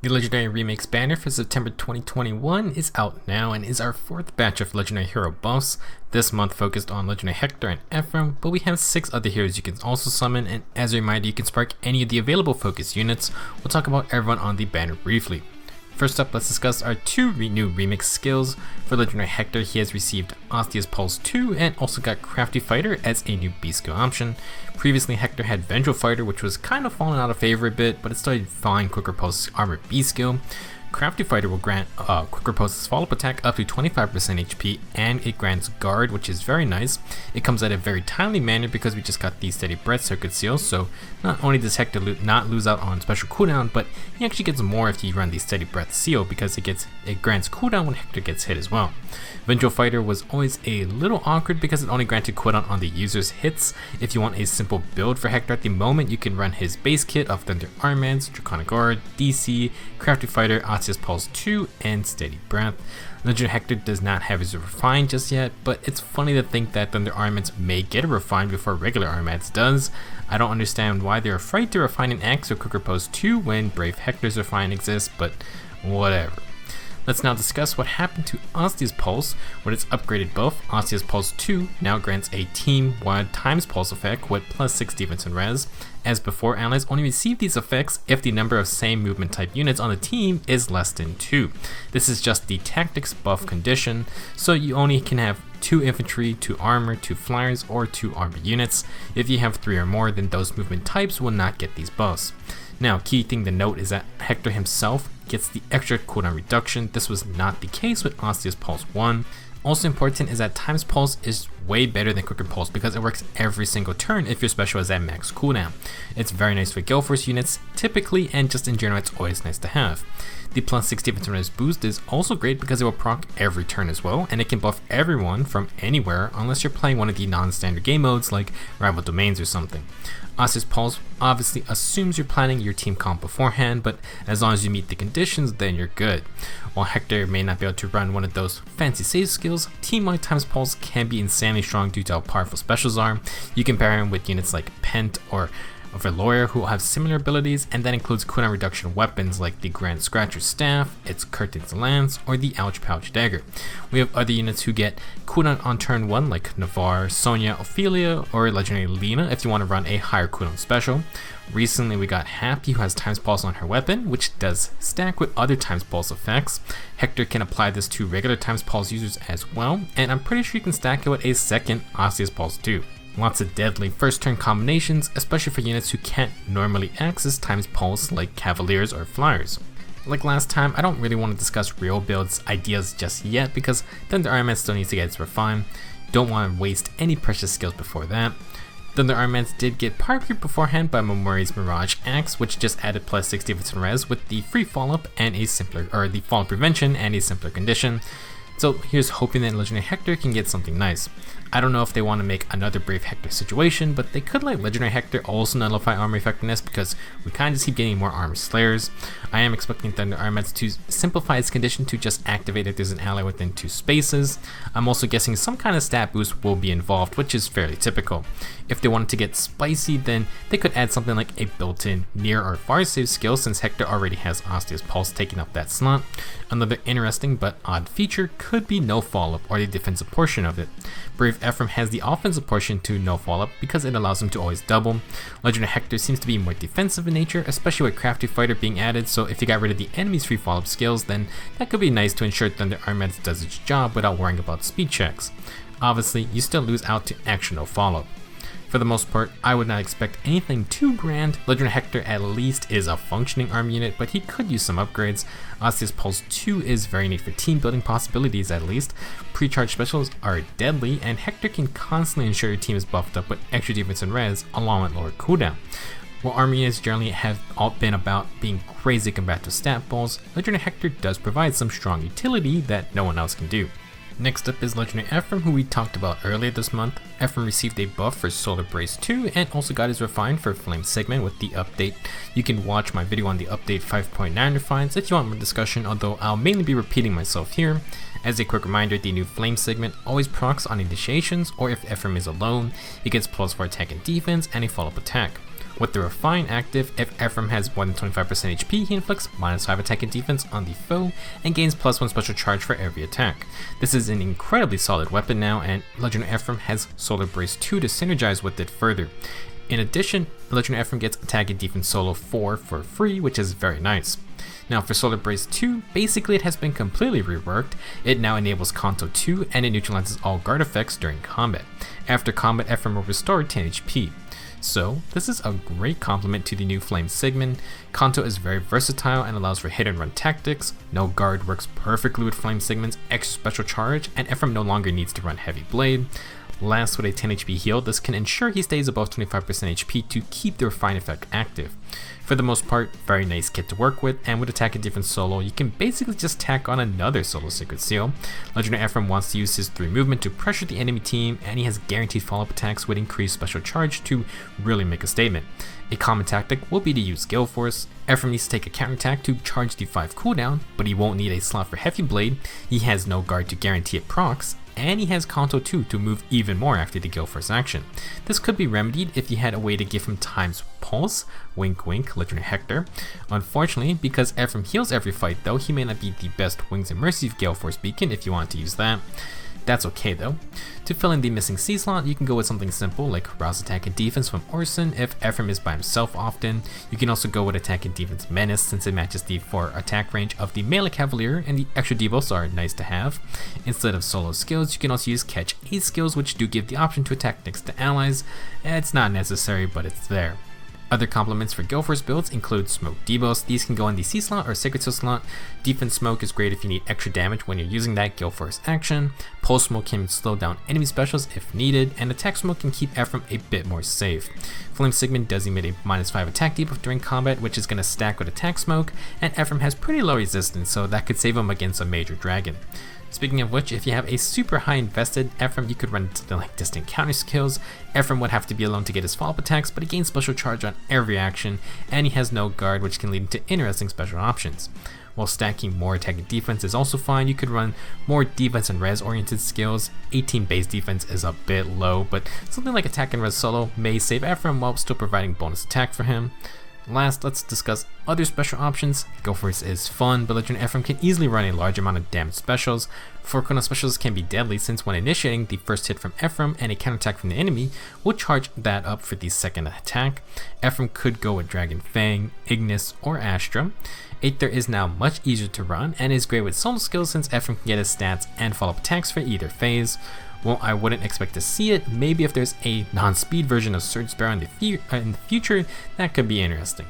The Legendary Remakes banner for September 2021 is out now and is our 4th batch of Legendary Hero buffs. This month focused on Legendary Hector and Ephraim, but we have 6 other heroes you can also summon, and as a reminder, you can spark any of the available focus units. We'll talk about everyone on the banner briefly. First up, let's discuss our 2 new remix skills. For Legendary Hector, he has received Ostia's Pulse 2 and also got Crafty Fighter as a new beast skill option. Previously, Hector had Vengeful Fighter, which was kind of falling out of favor a bit, but it started fine quicker pulse armor beast skill. Crafty Fighter will grant quicker pulse's follow-up attack up to 25% HP, and it grants guard, which is very nice. It comes at a very timely manner because we just got the Steady Breath Circuit Seal, so not only does Hector not lose out on special cooldown, but he actually gets more if you run the Steady Breath Seal because it grants cooldown when Hector gets hit as well. Vengeful Fighter was always a little awkward because it only granted cooldown on the user's hits. If you want a simple build for Hector at the moment, you can run his base kit of Thunder Armaments, Draconic Guard, DC, Crafty Fighter, Ostia's Pulse 2, and Steady Breath. Legendary Hector does not have his Refine just yet, but it's funny to think that Thunder Armaments may get a Refine before regular Armaments does. I don't understand why they're afraid to refine an Axe or Quicker Pulse 2 when Brave Hector's Refine exists, but whatever. Let's now discuss what happened to Ostia's Pulse when its upgraded buff. Ostia's Pulse 2 now grants a team-wide times pulse effect with +6 defense and res. As before, allies only receive these effects if the number of same movement type units on the team is less than 2. This is just the tactics buff condition, so you only can have 2 infantry, 2 armor, 2 flyers, or 2 armor units. If you have 3 or more, then those movement types will not get these buffs. Now, key thing to note is that Hector himself gets the extra cooldown reduction. This was not the case with Ostia's Pulse 1. Also important is that Times Pulse is way better than Quicker Pulse because it works every single turn if your special is at max cooldown. It's very nice for Gale Force units typically, and just in general it's always nice to have. The +6 defense and res boost is also great because it will proc every turn as well, and it can buff everyone from anywhere unless you're playing one of the non-standard game modes like Rival Domains or something. Ostia's Pulse obviously assumes you're planning your team comp beforehand, but as long as you meet the conditions, then you're good. While Hector may not be able to run one of those fancy save skills, team-wide times pulse can be insanely strong due to how powerful specials are. You can pair him with units like Pent or Veloria who will have similar abilities, and that includes cooldown reduction weapons like the Grand Scratcher's Staff, its Curtain's Lance, or the Ouch Pouch Dagger. We have other units who get cooldown on turn 1 like Navarre, Sonya, Ophelia, or Legendary Lina if you want to run a higher cooldown special. Recently we got Happy who has Times Pulse on her weapon, which does stack with other Times Pulse effects. Hector can apply this to regular Times Pulse users as well, and I'm pretty sure you can stack it with a second Ostia's Pulse 2. Lots of deadly first turn combinations, especially for units who can't normally access Times Pulse like Cavaliers or Flyers. Like last time, I don't really want to discuss real builds ideas just yet because Thunder Armament still needs to get its refine. Don't want to waste any precious skills before that. Thunder Armaments did get Parked beforehand by Momori's Mirage Axe, which just added +6 defense and res with the free follow-up and a simpler, or the fall prevention and a simpler condition. So here's hoping that Legendary Hector can get something nice. I don't know if they want to make another Brave Hector situation, but they could let Legendary Hector also nullify armor effectiveness because we kind of just keep getting more armor slayers. I am expecting Thunder Armaments to simplify its condition to just activate if there's an ally within 2 spaces. I'm also guessing some kind of stat boost will be involved, which is fairly typical. If they wanted to get spicy, then they could add something like a built-in near or far save skill since Hector already has Ostia's Pulse taking up that slot. Another interesting but odd feature could be no follow-up or the defensive portion of it. Brave Ephraim has the offensive portion to no follow-up because it allows him to always double. Legendary Hector seems to be more defensive in nature, especially with Crafty Fighter being added, so if you got rid of the enemy's free follow-up skills, then that could be nice to ensure Thunder Armaments does its job without worrying about speed checks. Obviously, you still lose out to action no follow-up. For the most part, I would not expect anything too grand. Legendary Hector at least is a functioning arm unit, but he could use some upgrades. Ostia's Pulse 2 is very neat for team building possibilities at least. Pre-charge specials are deadly, and Hector can constantly ensure your team is buffed up with extra defense and res along with lower cooldown. While army units generally have all been about being crazy compared to stat balls, Legendary Hector does provide some strong utility that no one else can do. Next up is Legendary Ephraim, who we talked about earlier this month. Ephraim received a buff for Solar Brace 2 and also got his refine for Flame segment with the update. You can watch my video on the update 5.9 refines if you want more discussion, although I'll mainly be repeating myself here. As a quick reminder, the new Flame segment always procs on initiations, or if Ephraim is alone, he gets +4 attack and defense and a follow-up attack. With the Refine active, if Ephraim has more than 25% HP, he inflicts -5 attack and defense on the foe and gains +1 special charge for every attack. This is an incredibly solid weapon now, and Legendary Ephraim has Solar Brace 2 to synergize with it further. In addition, Legendary Ephraim gets attack and defense solo 4 for free, which is very nice. Now for Solar Brace 2, basically it has been completely reworked. It now enables Kanto 2 and it neutralizes all guard effects during combat. After combat, Ephraim will restore 10 HP. So this is a great complement to the new Flame Sigmund. Kanto is very versatile and allows for hit and run tactics. No guard works perfectly with Flame Sigmund's extra special charge, and Ephraim no longer needs to run Heavy Blade. Last, with a 10 HP heal, this can ensure he stays above 25% HP to keep the Refine effect active. For the most part, very nice kit to work with, and with attack and defense solo, you can basically just tack on another solo Sacred Seal. Legendary Ephraim wants to use his 3 movement to pressure the enemy team, and he has guaranteed follow-up attacks with increased special charge to really make a statement. A common tactic will be to use Gale Force. Ephraim needs to take a counterattack to charge the 5 cooldown, but he won't need a slot for Heavy Blade, he has no guard to guarantee it procs, and he has Kanto 2 to move even more after the Gale Force action. This could be remedied if you had a way to give him Time's Pulse, wink wink, Legendary Hector. Unfortunately, because Ephraim heals every fight though, he may not be the best Wings and Mercy Gale Force beacon if you want to use that. That's okay though. To fill in the missing C slot, you can go with something simple like Rouse Attack and Defense from Orson if Ephraim is by himself often. You can also go with Attack and Defense Menace since it matches the 4 attack range of the Melee Cavalier, and the extra debuffs are nice to have. Instead of solo skills, you can also use Catch 8 skills, which do give the option to attack next to allies. It's not necessary, but it's there. Other complements for Gale Force builds include Smoke debuffs. These can go in the C slot or Sacred Seal slot. Defense Smoke is great if you need extra damage when you're using that Gale Force action. Pulse Smoke can slow down enemy specials if needed, and Attack Smoke can keep Ephraim a bit more safe. Flame Sigmund does emit a -5 attack debuff during combat, which is going to stack with Attack Smoke, and Ephraim has pretty low resistance, so that could save him against a major dragon. Speaking of which, if you have a super high invested Ephraim, you could run something like distant counter skills. Ephraim would have to be alone to get his follow-up attacks, but he gains special charge on every action, and he has no guard, which can lead to interesting special options. While stacking more attack and defense is also fine, you could run more defense and res oriented skills. 18 base defense is a bit low, but something like attack and res solo may save Ephraim while still providing bonus attack for him. Last, let's discuss other special options. Gale Force is fun, but Legendary Ephraim can easily run a large amount of damage specials. 4 Chrono specials can be deadly since when initiating, the first hit from Ephraim and a counterattack from the enemy will charge that up for the second attack. Ephraim could go with Dragon Fang, Ignis, or Astra. Aether is now much easier to run and is great with solo skills since Ephraim can get his stats and follow-up attacks for either phase. Well, I wouldn't expect to see it. Maybe if there's a non-speed version of Surge Sparrow in the future, that could be interesting.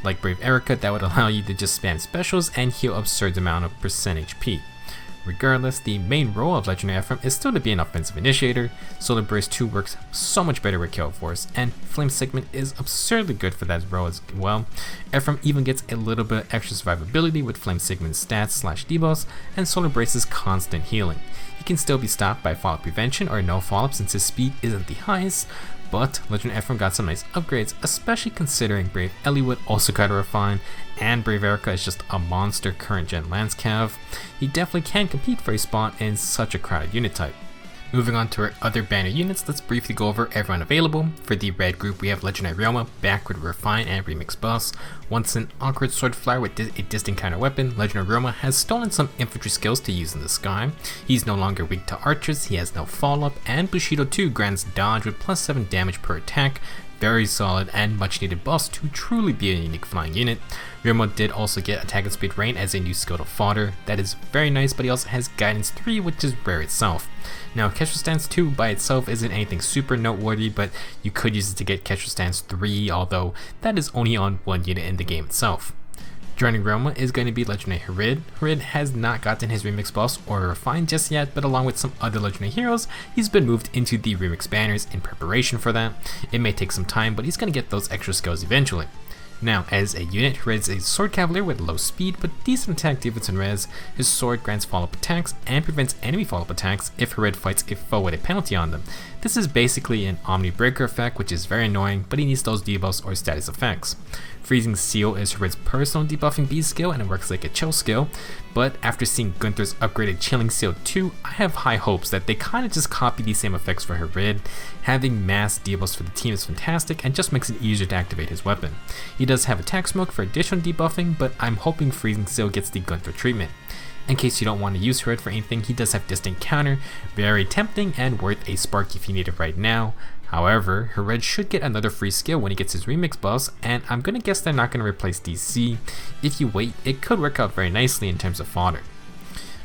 Like Brave Erica, that would allow you to just spam specials and heal absurd amount of percent HP. Regardless, the main role of Legendary Ephraim is still to be an offensive initiator. Solar Brace 2 works so much better with Gale Force, and Flame Sigmund is absurdly good for that role as well. Ephraim even gets a little bit extra survivability with Flame Sigmund's stats / debuffs and Solar Brace's constant healing. He can still be stopped by follow-up prevention or no follow-up since his speed isn't the highest, but Legendary Ephraim got some nice upgrades, especially considering Brave Eliwood also got a refine, and Brave Erica is just a monster current gen Lance Cav. He definitely can compete for a spot in such a crowded unit type. Moving on to our other banner units, let's briefly go over everyone available. For the red group, we have Legendary Ryoma, back with Refine and Remix Boss. Once an awkward sword flyer with a distant counter weapon, Legendary Ryoma has stolen some infantry skills to use in the sky. He's no longer weak to archers, he has no follow-up, and Bushido 2 grants dodge with +7 damage per attack. Very solid and much needed buffs to truly be a unique flying unit. Ryoma did also get attack and speed rain as a new skill to fodder. That is very nice, but he also has guidance 3, which is rare itself. Now Kestra Stance 2 by itself isn't anything super noteworthy, but you could use it to get Kestra Stance 3, although that is only on one unit in the game itself. Joining Ryoma is going to be Legendary Hrid. Hrid has not gotten his Remix Boss or Refine just yet, but along with some other Legendary heroes, he's been moved into the Remix banners in preparation for that. It may take some time, but he's going to get those extra skills eventually. Now, as a unit, Hrid's a Sword Cavalier with low speed but decent attack, defense, and res. His sword grants follow-up attacks and prevents enemy follow-up attacks if Hrid fights a foe with a penalty on them. This is basically an Omni Breaker effect, which is very annoying, but he needs those debuffs or status effects. Freezing Seal is Hrid's personal debuffing B skill and it works like a chill skill, but after seeing Gunther's upgraded Chilling Seal 2, I have high hopes that they kinda just copy these same effects for Hrid. Having mass debuffs for the team is fantastic and just makes it easier to activate his weapon. He does have Attack Smoke for additional debuffing, but I'm hoping Freezing Seal gets the Gunther treatment. In case you don't want to use Hrid for anything, he does have Distant Counter, very tempting and worth a spark if you need it right now. However, Hrid should get another free skill when he gets his remix buffs, and I'm gonna guess they're not gonna replace DC. If you wait, it could work out very nicely in terms of fodder.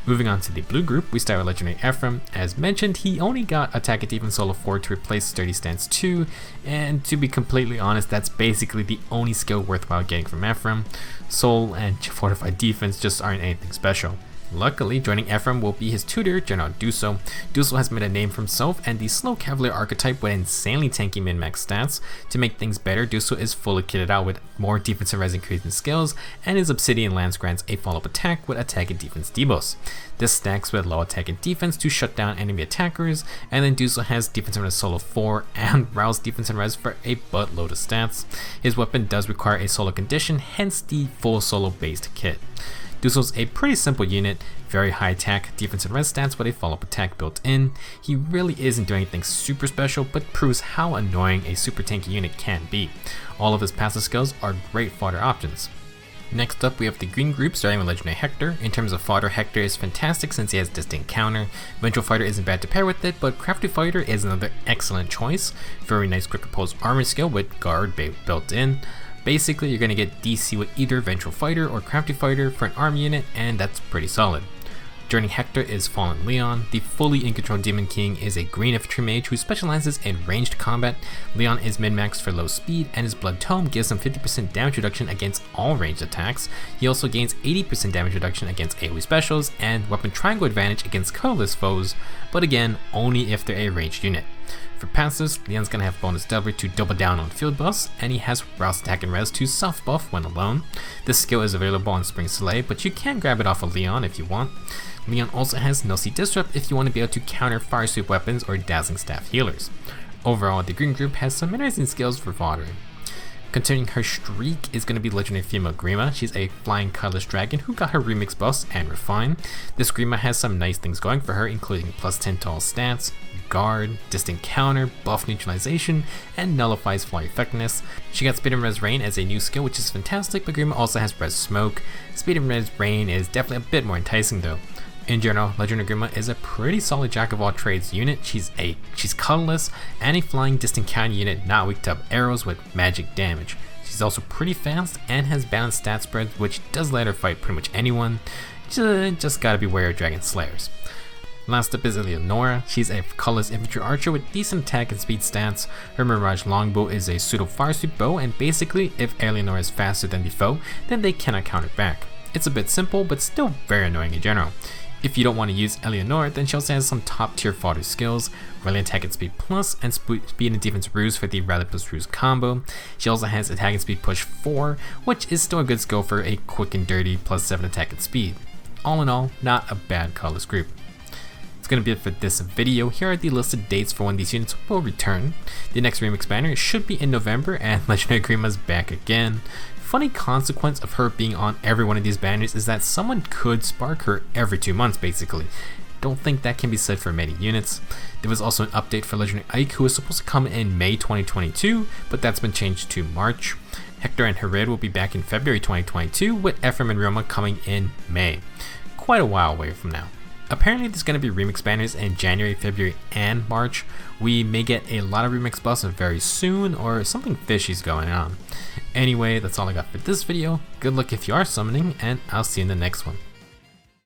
Moving on to the blue group, we start with Legendary Ephraim. As mentioned, he only got Attack and Defense Solo 4 to replace Sturdy Stance 2, and to be completely honest, that's basically the only skill worthwhile getting from Ephraim. Soul and Fortified Defense just aren't anything special. Luckily, joining Ephraim will be his tutor, General Duessel. Duessel has made a name for himself and the slow cavalier archetype with insanely tanky min-max stats. To make things better, Duessel is fully kitted out with more defensive res increasing skills, and his Obsidian Lance grants a follow-up attack with attack and defense debuffs. This stacks with low attack and defense to shut down enemy attackers, and then Duessel has defensive res solo 4 and rouse defensive res for a buttload of stats. His weapon does require a solo condition, hence the full solo based kit. Duessel's a pretty simple unit, very high attack, defense and res stats with a follow-up attack built in. He really isn't doing anything super special, but proves how annoying a super tanky unit can be. All of his passive skills are great fodder options. Next up, we have the green group starting with Legendary Hector. In terms of fodder, Hector is fantastic since he has Distant Counter. Vengeful Fighter isn't bad to pair with it, but Crafty Fighter is another excellent choice. Very nice quick opposed armor skill with guard built in. Basically, you're going to get DC with either Vengeful Fighter or Crafty Fighter for an arm unit, and that's pretty solid. Joining Hector is Fallen Lyon. The fully in control Demon King is a green infantry mage who specializes in ranged combat. Lyon is min-maxed for low speed, and his Blood Tome gives him 50% damage reduction against all ranged attacks. He also gains 80% damage reduction against AoE specials, and weapon triangle advantage against colorless foes, but again, only if they're a ranged unit. For passives, Lyon's gonna have bonus delivery to double down on field buffs, and he has rouse attack and res to self buff when alone. This skill is available on Spring Soleil, but you can grab it off of Lyon if you want. Lyon also has No See Disrupt if you want to be able to counter fire sweep weapons or dazzling staff healers. Overall, the green group has some interesting skills for foddering. Continuing her streak is going to be legendary female Grima. She's a flying colorless dragon who got her remix buffs and refine. This Grima has some nice things going for her, including plus 10 to all stats, guard, distant counter, buff neutralization, and nullifies fly effectiveness. She got Speed and Res Rain as a new skill, which is fantastic, but Grima also has Res Smoke. Speed and Res Rain is definitely a bit more enticing though. In general, Legendary Grima is a pretty solid jack of all trades unit. She's colorless and a flying distant counter unit not weak to arrows with magic damage. She's also pretty fast and has balanced stat spreads, which does let her fight pretty much anyone. Just gotta beware of Dragon Slayers. Last up is Eleonora. She's a colorless infantry archer with decent attack and speed stats. Her Mirage Longbow is a pseudo fire sweep bow, and basically if Eleonora is faster than the foe, then they cannot counter back. It's a bit simple, but still very annoying in general. If you don't want to use Eleonora, then she also has some top tier fodder skills, Rally Attack and Speed Plus, and Speed and Defense Ruse for the Rally plus Ruse combo. She also has Attack and Speed Push 4, which is still a good skill for a quick and dirty plus 7 attack and speed. All in all, not a bad colorless group. That's going to be it for this video. Here are the listed dates for when these units will return. The next remix banner should be in November, and Legendary Grima's back again. Funny consequence of her being on every one of these banners is that someone could spark her every 2 months basically. Don't think that can be said for many units. There was also an update for Legendary Ike who was supposed to come in May 2022, but that's been changed to March. Hector and Hrid will be back in February 2022, with Ephraim and Ryoma coming in May. Quite a while away from now. Apparently there's going to be remix banners in January, February, and March. We may get a lot of remix buffs very soon, or something fishy's going on. Anyway, that's all I got for this video. Good luck if you are summoning, and I'll see you in the next one.